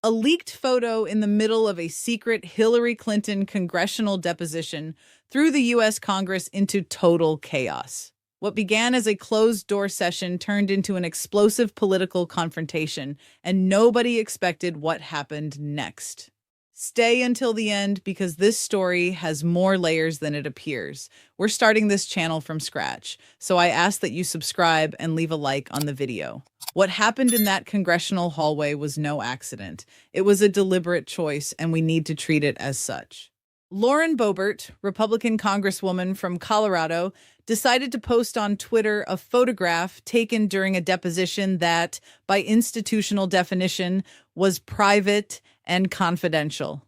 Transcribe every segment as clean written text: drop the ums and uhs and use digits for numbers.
A leaked photo in the middle of a secret Hillary Clinton congressional deposition threw the U.S. Congress into total chaos. What began as a closed-door session turned into an explosive political confrontation, and nobody expected what happened next. Stay until the end because this story has more layers than it appears. We're starting this channel from scratch, so I ask that you subscribe and leave a like on the video. What happened in that congressional hallway was no accident. It was a deliberate choice, and we need to treat it as such. Lauren Boebert, Republican Congresswoman from Colorado, decided to post on Twitter a photograph taken during a deposition that, by institutional definition, was private and confidential.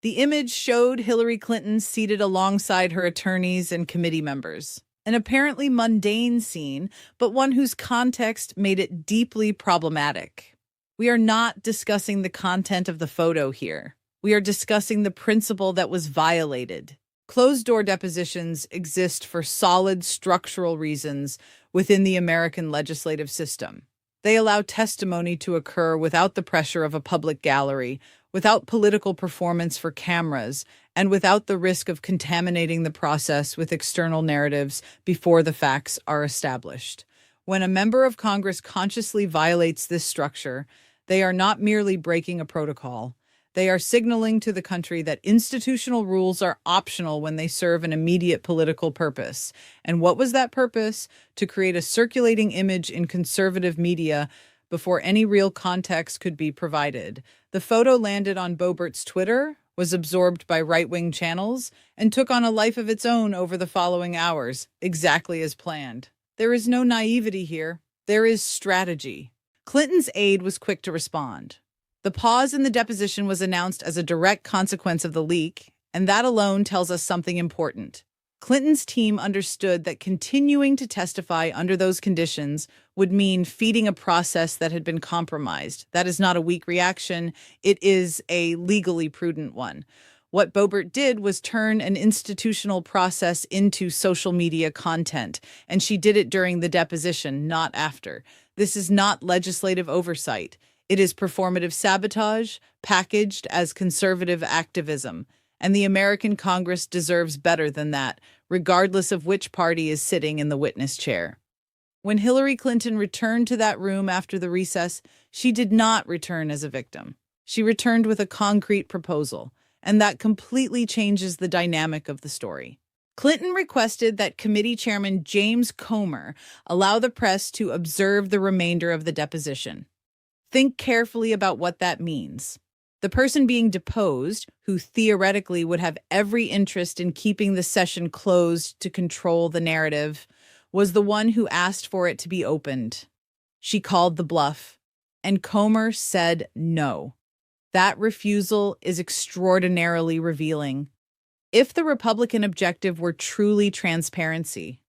The image showed Hillary Clinton seated alongside her attorneys and committee members. An apparently mundane scene, but one whose context made it deeply problematic. We are not discussing the content of the photo here. We are discussing the principle that was violated. Closed-door depositions exist for solid structural reasons within the American legislative system. They allow testimony to occur without the pressure of a public gallery, without political performance for cameras, and without the risk of contaminating the process with external narratives before the facts are established. When a member of Congress consciously violates this structure, they are not merely breaking a protocol. They are signaling to the country that institutional rules are optional when they serve an immediate political purpose. And what was that purpose? To create a circulating image in conservative media before any real context could be provided. The photo landed on Boebert's Twitter, was absorbed by right-wing channels, and took on a life of its own over the following hours, exactly as planned. There is no naivety here. There is strategy. Clinton's aide was quick to respond. The pause in the deposition was announced as a direct consequence of the leak, and that alone tells us something important. Clinton's team understood that continuing to testify under those conditions would mean feeding a process that had been compromised. That is not a weak reaction. It is a legally prudent one. What Boebert did was turn an institutional process into social media content, and she did it during the deposition, not after. This is not legislative oversight. It is performative sabotage, packaged as conservative activism. And the American Congress deserves better than that, regardless of which party is sitting in the witness chair. When Hillary Clinton returned to that room after the recess, she did not return as a victim. She returned with a concrete proposal, and that completely changes the dynamic of the story. Clinton requested that Committee Chairman James Comer allow the press to observe the remainder of the deposition. Think carefully about what that means. The person being deposed, who theoretically would have every interest in keeping the session closed to control the narrative, was the one who asked for it to be opened. She called the bluff, and Comer said no. That refusal is extraordinarily revealing. If the Republican objective were truly transparency,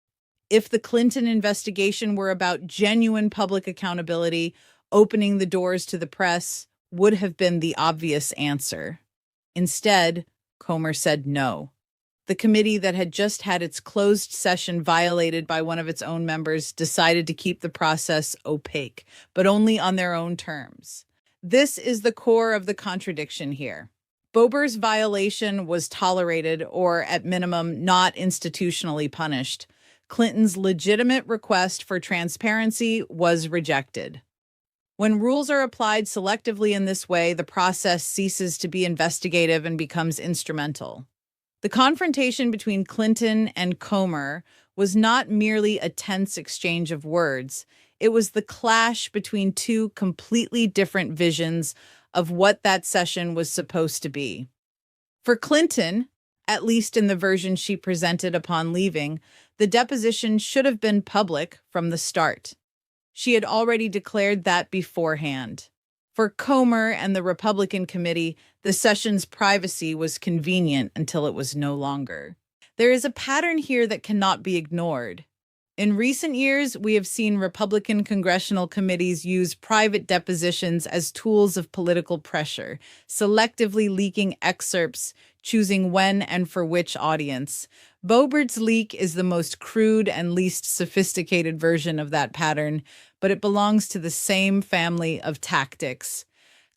if the Clinton investigation were about genuine public accountability, opening the doors to the press would have been the obvious answer. Instead, Comer said no. The committee that had just had its closed session violated by one of its own members decided to keep the process opaque, but only on their own terms. This is the core of the contradiction here. Boebert's violation was tolerated or, at minimum, not institutionally punished. Clinton's legitimate request for transparency was rejected. When rules are applied selectively in this way, the process ceases to be investigative and becomes instrumental. The confrontation between Clinton and Comer was not merely a tense exchange of words. It was the clash between two completely different visions of what that session was supposed to be. For Clinton, at least in the version she presented upon leaving, the deposition should have been public from the start. She had already declared that beforehand. For Comer and the Republican committee, the session's privacy was convenient until it was no longer. There is a pattern here that cannot be ignored. In recent years, we have seen Republican congressional committees use private depositions as tools of political pressure, selectively leaking excerpts, choosing when and for which audience. Boebert's leak is the most crude and least sophisticated version of that pattern, but it belongs to the same family of tactics.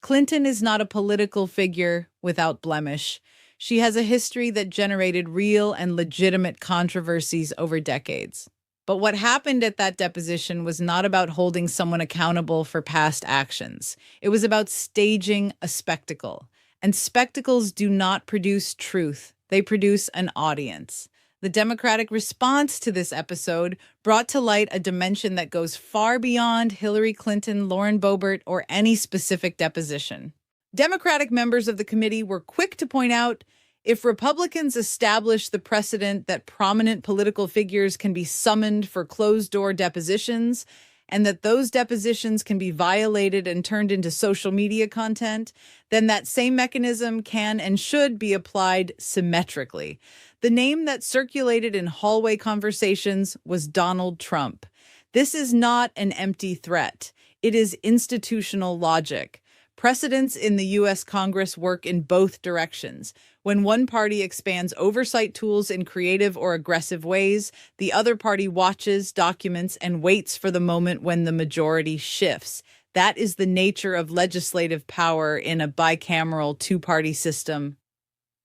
Clinton is not a political figure without blemish. She has a history that generated real and legitimate controversies over decades. But what happened at that deposition was not about holding someone accountable for past actions. It was about staging a spectacle. And spectacles do not produce truth, they produce an audience. The Democratic response to this episode brought to light a dimension that goes far beyond Hillary Clinton, Lauren Boebert, or any specific deposition. Democratic members of the committee were quick to point out if Republicans establish the precedent that prominent political figures can be summoned for closed-door depositions and that those depositions can be violated and turned into social media content, then that same mechanism can and should be applied symmetrically. The name that circulated in hallway conversations was Donald Trump. This is not an empty threat. It is institutional logic. Precedents in the U.S. Congress work in both directions. When one party expands oversight tools in creative or aggressive ways, the other party watches, documents, and waits for the moment when the majority shifts. That is the nature of legislative power in a bicameral two-party system.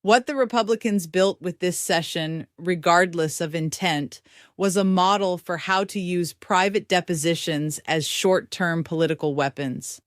What the Republicans built with this session, regardless of intent, was a model for how to use private depositions as short-term political weapons.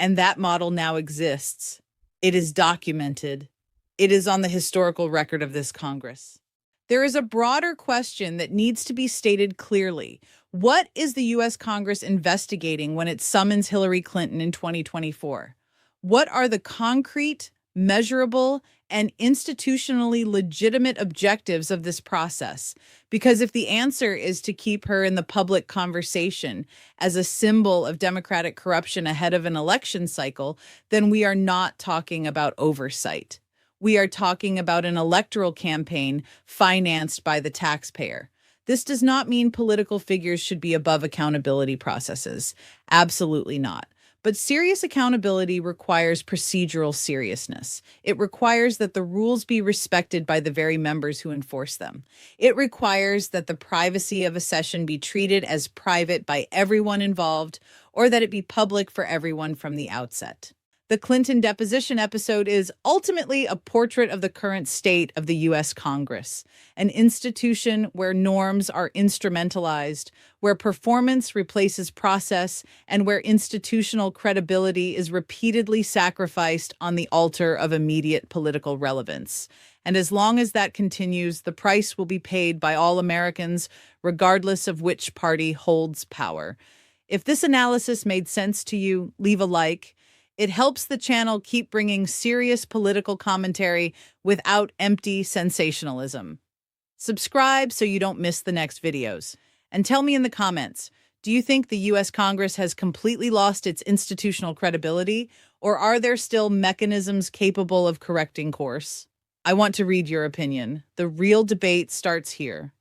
And that model now exists. It is documented. It is on the historical record of this Congress. There is a broader question that needs to be stated clearly. What is the U.S. Congress investigating when it summons Hillary Clinton in 2024? What are the concrete, measurable, and institutionally legitimate objectives of this process? Because if the answer is to keep her in the public conversation as a symbol of Democratic corruption ahead of an election cycle, then we are not talking about oversight. We are talking about an electoral campaign financed by the taxpayer. This does not mean political figures should be above accountability processes. Absolutely not. But serious accountability requires procedural seriousness. It requires that the rules be respected by the very members who enforce them. It requires that the privacy of a session be treated as private by everyone involved, or that it be public for everyone from the outset. The Clinton deposition episode is ultimately a portrait of the current state of the U.S. Congress, an institution where norms are instrumentalized, where performance replaces process, and where institutional credibility is repeatedly sacrificed on the altar of immediate political relevance. And as long as that continues, the price will be paid by all Americans, regardless of which party holds power. If this analysis made sense to you, leave a like. It helps the channel keep bringing serious political commentary without empty sensationalism. Subscribe so you don't miss the next videos. And tell me in the comments, do you think the U.S. Congress has completely lost its institutional credibility, or are there still mechanisms capable of correcting course? I want to read your opinion. The real debate starts here.